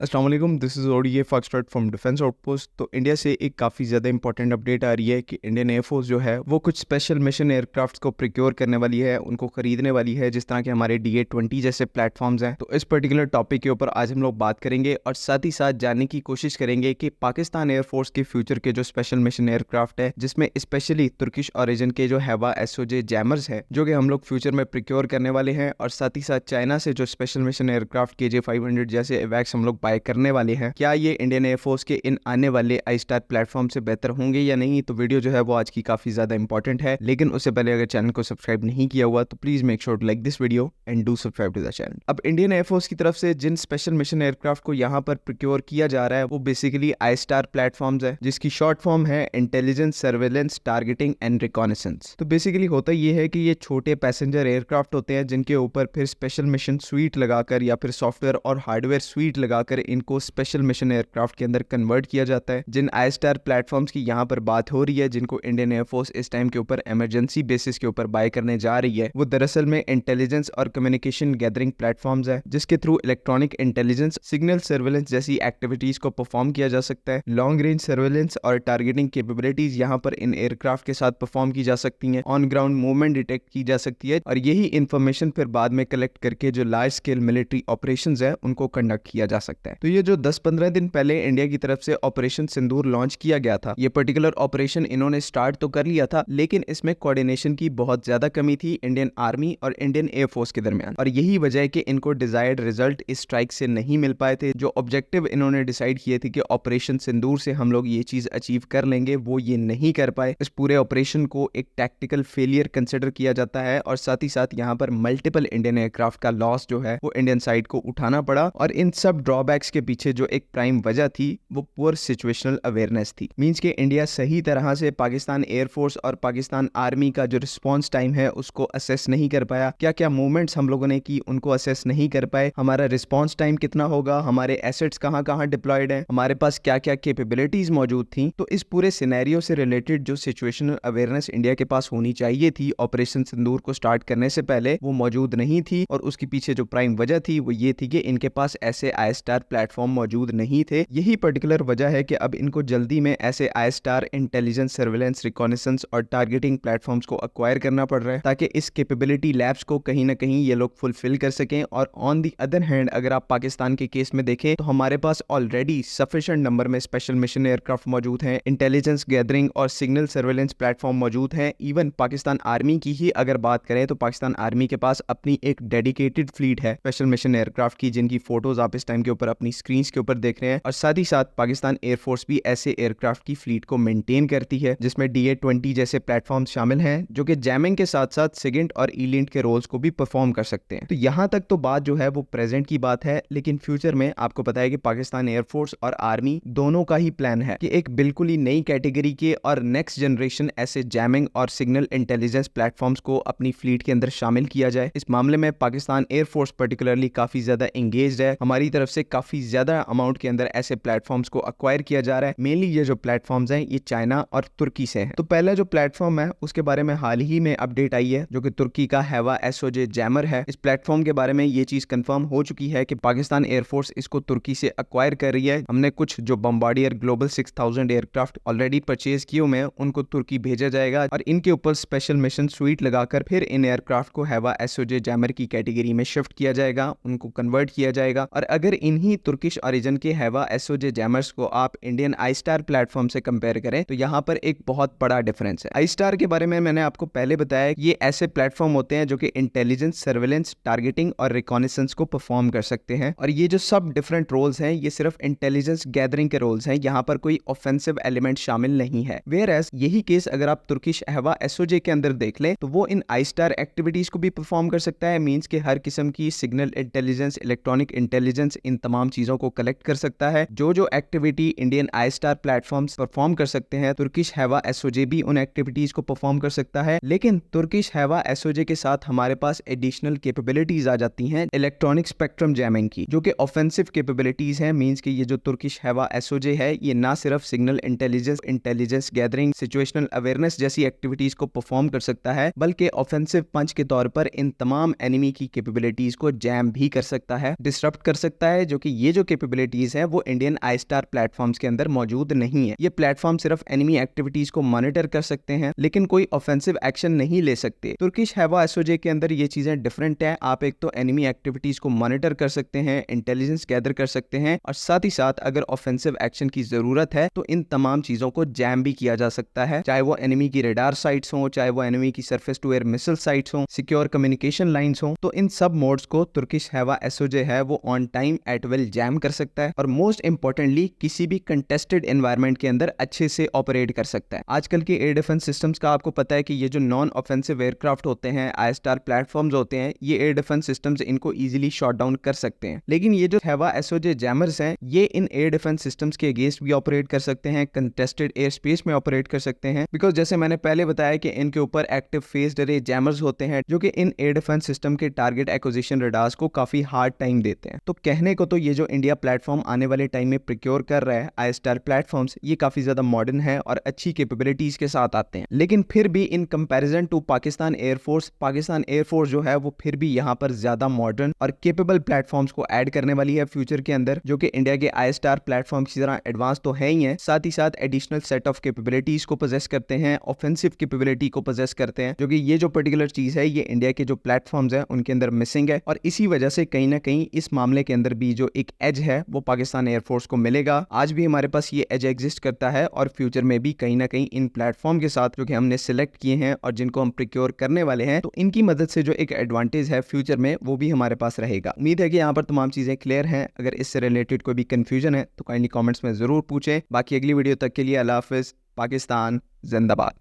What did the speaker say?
अस्सलाम वालेकुम, this is ODA foxtrot from defence outpost. तो इंडिया से एक काफ़ी ज़्यादा इंपॉर्टेंट अपडेट आ रही है कि इंडियन एयरफोर्स जो है वो कुछ स्पेशल मिशन एयरक्राफ्ट्स को प्रिक्योर करने वाली है, उनको खरीदने वाली है, जिस तरह के हमारे DA-20 जैसे प्लेटफॉर्म्स हैं। तो इस पर्टिकुलर टॉपिक के ऊपर आज हम लोग बात करेंगे और साथ ही साथ जानने की कोशिश करेंगे कि पाकिस्तान एयरफोर्स के फ्यूचर के जो स्पेशल मिशन एयरक्राफ्ट है, जिसमें स्पेशली तुर्किश ओरिजिन के जो हैवा एसओजे जैमर्स है, जो कि हम लोग फ्यूचर में प्रिक्योर करने वाले हैं, और साथ ही साथ चाइना से जो स्पेशल मिशन एयरक्राफ्ट KJ-500 जैसे एवैक्स हम लोग बाय करने वाले हैं, क्या ये इंडियन एयरफोर्स के इन आने वाले आई स्टार प्लेटफॉर्म से बेहतर होंगे या नहीं। तो वीडियो जो है वो आज की काफी ज्यादा इंपॉर्टेंट है, लेकिन उससे पहले अगर चैनल को सब्सक्राइब नहीं किया हुआ तो please make sure to like this video and do subscribe to the channel. अब इंडियन एयरफोर्स की तरफ से जिन स्पेशल मिशन एयरक्राफ्ट को यहाँ पर प्रिक्योर किया जा रहा है वो बेसिकली आई स्टार प्लेटफॉर्म्स है, जिसकी शॉर्ट फॉर्म है intelligence, surveillance, targeting and reconnaissance. तो बेसिकली होता ये है कि ये छोटे पैसेंजर एयरक्राफ्ट होते हैं, जिनके ऊपर फिर स्पेशल मिशन स्वीट लगाकर या फिर सॉफ्टवेयर और हार्डवेयर स्वीट लगाकर इनको स्पेशल मिशन एयरक्राफ्ट के अंदर कन्वर्ट किया जाता है। जिन आई स्टार प्लेटफॉर्म्स की यहाँ पर बात हो रही है, जिनको इंडियन एयरफोर्स इस टाइम के ऊपर इमरजेंसी बेसिस के ऊपर बाय करने जा रही है, वो दरअसल में इंटेलिजेंस और कम्युनिकेशन गैदरिंग प्लेटफॉर्म्स है, जिसके through electronic intelligence, signal surveillance जैसी एक्टिविटीज को परफॉर्म किया जा सकता है। लॉन्ग रेंज सर्वेलेंस और टारगेटिंग कैपेबिलिटीज यहाँ पर इन एयरक्राफ्ट के साथ परफॉर्म की जा सकती हैं। ऑन ग्राउंड मूवमेंट डिटेक्ट की जा सकती है और यही इंफॉर्मेशन फिर बाद में कलेक्ट करके जो लार्ज स्केल मिलिट्री ऑपरेशंस है उनको कंडक्ट किया जा सकता है। तो ये जो 10-15 दिन पहले इंडिया की तरफ से ऑपरेशन सिंदूर लॉन्च किया गया था, ये पर्टिकुलर ऑपरेशन इन्होंने स्टार्ट तो कर लिया था, लेकिन इसमें कोऑर्डिनेशन की बहुत ज्यादा कमी थी इंडियन आर्मी और इंडियन एयरफोर्स के दरमियान, और यही वजह है कि इनको डिजायर्ड रिजल्ट इस स्ट्राइक से नहीं मिल पाए थे। जो ऑब्जेक्टिव इन्होंने डिसाइड किए थे कि ऑपरेशन सिंदूर से हम लोग ये चीज अचीव कर लेंगे, वो ये नहीं कर पाए। इस पूरे ऑपरेशन को एक टैक्टिकल फेलियर कंसिडर किया जाता है, और साथ ही साथ यहाँ पर मल्टीपल इंडियन एयरक्राफ्ट का लॉस जो है वो इंडियन साइड को उठाना पड़ा। और इन सब ड्रॉबैक्स के पीछे जो एक प्राइम वजह थी वो पुअर सिचुएशनल अवेयरनेस थी। मींस के इंडिया सही तरह से पाकिस्तान एयरफोर्स और पाकिस्तान आर्मी का जो रिस्पॉन्स टाइम है उसको असेस नहीं कर पाया। क्या क्या मूवमेंट्स हम लोगों ने की उनको असेस नहीं कर पाए। हमारा रिस्पॉन्स टाइम कितना होगा, हमारे एसेट्स कहाँ कहाँ डिप्लॉयड है, हमारे पास क्या क्या कैपेबिलिटीज मौजूद थी। तो इस पूरे सिनेरियो से रिलेटेड जो सिचुएशनल अवेयरनेस इंडिया के पास होनी चाहिए थी ऑपरेशन सिंदूर को स्टार्ट करने से पहले, वो मौजूद नहीं थी। और उसके पीछे जो प्राइम वजह थी वो ये थी कि इनके पास ऐसे आई स्टार प्लेटफॉर्म मौजूद नहीं थे। यही पर्टिकुलर वजह है कि अब इनको जल्दी में ऐसे आई स्टार इंटेलिजेंस, सर्वेलेंस, रिकॉनेसेंस और टारगेटिंग प्लेटफॉर्म्स को अक्वायर करना पड़ रहा है, ताकि इस कैपेबिलिटी लैब्स को कहीं ना कहीं ये लोग फुलफिल कर सकें। और ऑन दी अदर हैंड अगर आप पाकिस्तान के केस में देखें तो हमारे पास ऑलरेडी सफिशिएंट नंबर में स्पेशल मिशन एयरक्राफ्ट मौजूद हैं, इंटेलिजेंस गैदरिंग और सिग्नल सर्वेलेंस प्लेटफॉर्म मौजूद हैं। इवन पाकिस्तान आर्मी की ही अगर बात करें तो पाकिस्तान आर्मी के पास अपनी एक डेडिकेटेड फ्लीट है स्पेशल मिशन एयरक्राफ्ट की, जिनकी फोटोज आप इस टाइम के ऊपर अपनी स्क्रीन के ऊपर देख रहे हैं। और साथ ही साथ पाकिस्तान एयरफोर्स भी ऐसे एयरक्राफ्ट की फ्लीट को मेंटेन करती है, जिसमें DA-20 जैसे प्लेटफॉर्म शामिल हैं, जो कि जैमिंग के साथ साथ सिगेंट और ईलिंट के रोल्स को भी परफॉर्म कर सकते हैं। तो यहाँ तक तो बात जो है वो प्रेजेंट की बात है, लेकिन फ्यूचर में आपको पता है कि पाकिस्तान एयरफोर्स और आर्मी दोनों का ही प्लान है कि एक बिल्कुल ही नई कैटेगरी के और नेक्स्ट जनरेशन ऐसे जैमिंग और सिग्नल इंटेलिजेंस प्लेटफॉर्म्स को अपनी फ्लीट के अंदर शामिल किया जाए। इस मामले में पाकिस्तान एयरफोर्स पर्टिकुलरली काफी ज्यादा एंगेज्ड है। हमारी तरफ से काफी ज्यादा अमाउंट के अंदर ऐसे प्लेटफॉर्म्स को अक्वायर किया जा रहा है। मेनली ये जो प्लेटफॉर्म्स हैं ये चाइना और तुर्की से हैं। तो पहला जो प्लेटफॉर्म है उसके बारे में हाल ही में अपडेट आई है, जो कि तुर्की का हैवा एसओजे जैमर है। इस प्लेटफॉर्म के बारे में ये चीज कंफर्म हो चुकी है कि पाकिस्तान एयरफोर्स इसको तुर्की से अक्वायर कर रही है। हमने कुछ जो Bombardier global 6000 aircraft already purchase किए हुए हैं उनको तुर्की भेजा जाएगा, और इनके ऊपर स्पेशल मिशन स्वीट लगाकर फिर इन एयरक्राफ्ट को हैवा एसओजे जैमर की कैटेगरी में शिफ्ट किया जाएगा, उनको कन्वर्ट किया जाएगा। और अगर इन्हीं तुर्किश ओरिजिन के हैवा एसओजे जैमर्स को आप इंडियन आई स्टार प्लेटफॉर्म से कंपेयर करें तो यहाँ पर एक बहुत बड़ा डिफरेंस है। आई स्टार के बारे में मैंने आपको पहले बताया, ये ऐसे प्लेटफॉर्म होते हैं जो कि इंटेलिजेंस, सर्वेलेंस, टारगेटिंग और रिकॉनेसेंस को परफॉर्म कर सकते हैं। और ये जो सब डिफरेंट रोल्स हैं ये सिर्फ इंटेलिजेंस गैदरिंग के रोल्स हैं, यहाँ पर कोई ऑफेंसिव एलिमेंट शामिल नहीं है। वेयर एज यही केस अगर आप तुर्किश हैवा एसओजे के अंदर देख लें तो वो इन आई स्टार एक्टिविटीज को भी परफॉर्म कर सकता है। मींस के हर किस्म की सिग्नल इंटेलिजेंस, इलेक्ट्रॉनिक इंटेलिजेंस, इन तमाम चीजों को कलेक्ट कर सकता है। जो activity Indian I star platforms perform कर सकते हैं, तुर्किश हैवा एसओजे भी उन एक्टिविटीज को परफॉर्म कर सकता है। लेकिन तुर्किश हैवा एसओजे के साथ हमारे पास एडिशनल कैपेबिलिटीज आ जाती हैं इलेक्ट्रॉनिक स्पेक्ट्रम जैमिंग की, जो कि ऑफेंसिव कैपेबिलिटीज हैं। मींस कि ये जो तुर्किश हैवा एसओजे है ये ना सिर्फ signal intelligence gathering, situational awareness जैसी एक्टिविटीज को परफॉर्म कर सकता है, बल्कि ऑफेंसिव पंच के तौर पर इन तमाम एनिमी की कैपेबिलिटीज को जैम भी कर सकता है, डिसरप्ट कर सकता है, जो कि कि ये जो कैपेबिलिटीज हैं वो इंडियन आई स्टार प्लेटफॉर्म्स के अंदर मौजूद नहीं है। ये प्लेटफॉर्म सिर्फ एनिमी एक्टिविटीज को मॉनिटर कर सकते हैं लेकिन कोई ऑफेंसिव एक्शन नहीं ले सकते। तुर्किश हैवा एसओजे के अंदर ये चीजें डिफरेंट है। आप एक तो एनिमी एक्टिविटीज को मॉनिटर कर सकते हैं, इंटेलिजेंस गैदर कर सकते हैं और साथ ही साथ अगर ऑफेंसिव एक्शन की जरूरत है तो इन तमाम चीजों को जैम भी किया जा सकता है, चाहे वो एनिमी की रेडार साइट्स हो, चाहे वो एनिमी की surface to air missile sites हो, सिक्योर कम्युनिकेशन लाइंस हो। तो इन सब मोड्स को तुर्किश हैवा एसओजे है वो on time at will jam कर सकता है और मोस्ट इंपॉर्टेंटली किसी भी कंटेस्टेड एनवायरनमेंट के अंदर अच्छे से ऑपरेट कर सकता है। आजकल के एयर डिफेंस सिस्टम्स का आपको पता है कि ये जो नॉन ऑफेंसिव एयरक्राफ्ट होते हैं, आई स्टार प्लेटफॉर्म्स होते हैं, ये एयर डिफेंस सिस्टम्स इनको इजीली शॉट डाउन कर सकते हैं। लेकिन ये जो हैवा एसओजे जैमर्स हैं ये इन एयर डिफेंस सिस्टम्स के अगेंस्ट भी ऑपरेट कर सकते हैं, कंटेस्टेड एयर स्पेस में ऑपरेट कर सकते हैं, बिकॉज जैसे मैंने पहले बताया कि इनके ऊपर एक्टिव फेस्ड अरे जैमर्स होते हैं जो कि इन एयर डिफेंस सिस्टम के टारगेट एक्विजिशन रडार्स को काफी हार्ड टाइम देते हैं। तो कहने को तो ये जो इंडिया प्लेटफॉर्म आने वाले टाइम में प्रिक्योर कर रहा है आई स्टार प्लेटफॉर्म्स, ये काफी ज्यादा मॉडर्न है और अच्छी कैपेबिलिटीज के साथ आते हैं। लेकिन फिर भी in comparison to Pakistan air force जो है वो फिर भी यहाँ पर ज्यादा मॉडर्न और केपेबल प्लेटफॉर्म्स को ऐड करने वाली है फ्यूचर के अंदर, जो कि इंडिया के आई स्टार प्लेटफॉर्म की तरह एडवांस तो है ही है, साथ ही साथ एडिशनल सेट ऑफ कैपेबिलिटीज को पोजेस करते हैं, ऑफेंसिव कैपेबिलिटी को पोजेस करते हैं, जो कि ये जो पर्टिकुलर चीज है ये इंडिया के जो प्लेटफॉर्म्स है उनके अंदर मिसिंग है। और इसी वजह से कहीं ना कहीं इस मामले के अंदर भी जो एक एज है वो पाकिस्तान एयरफोर्स को मिलेगा। आज भी हमारे पास ये एज एग्जिस्ट करता है और फ्यूचर में भी कहीं ना कहीं इन प्लेटफॉर्म के साथ जो कि हमने सिलेक्ट किए हैं और जिनको हम प्रिक्योर करने वाले हैं, तो इनकी मदद से जो एक एडवांटेज है फ्यूचर में वो भी हमारे पास रहेगा। उम्मीद है कि यहाँ पर तमाम चीजें क्लियर हैं। अगर इससे रिलेटेड कोई भी कंफ्यूजन है तो काइंडली कमेंट्स में जरूर पूछें। बाकी अगली वीडियो तक के लिए अल्लाह हाफिज। पाकिस्तान जिंदाबाद।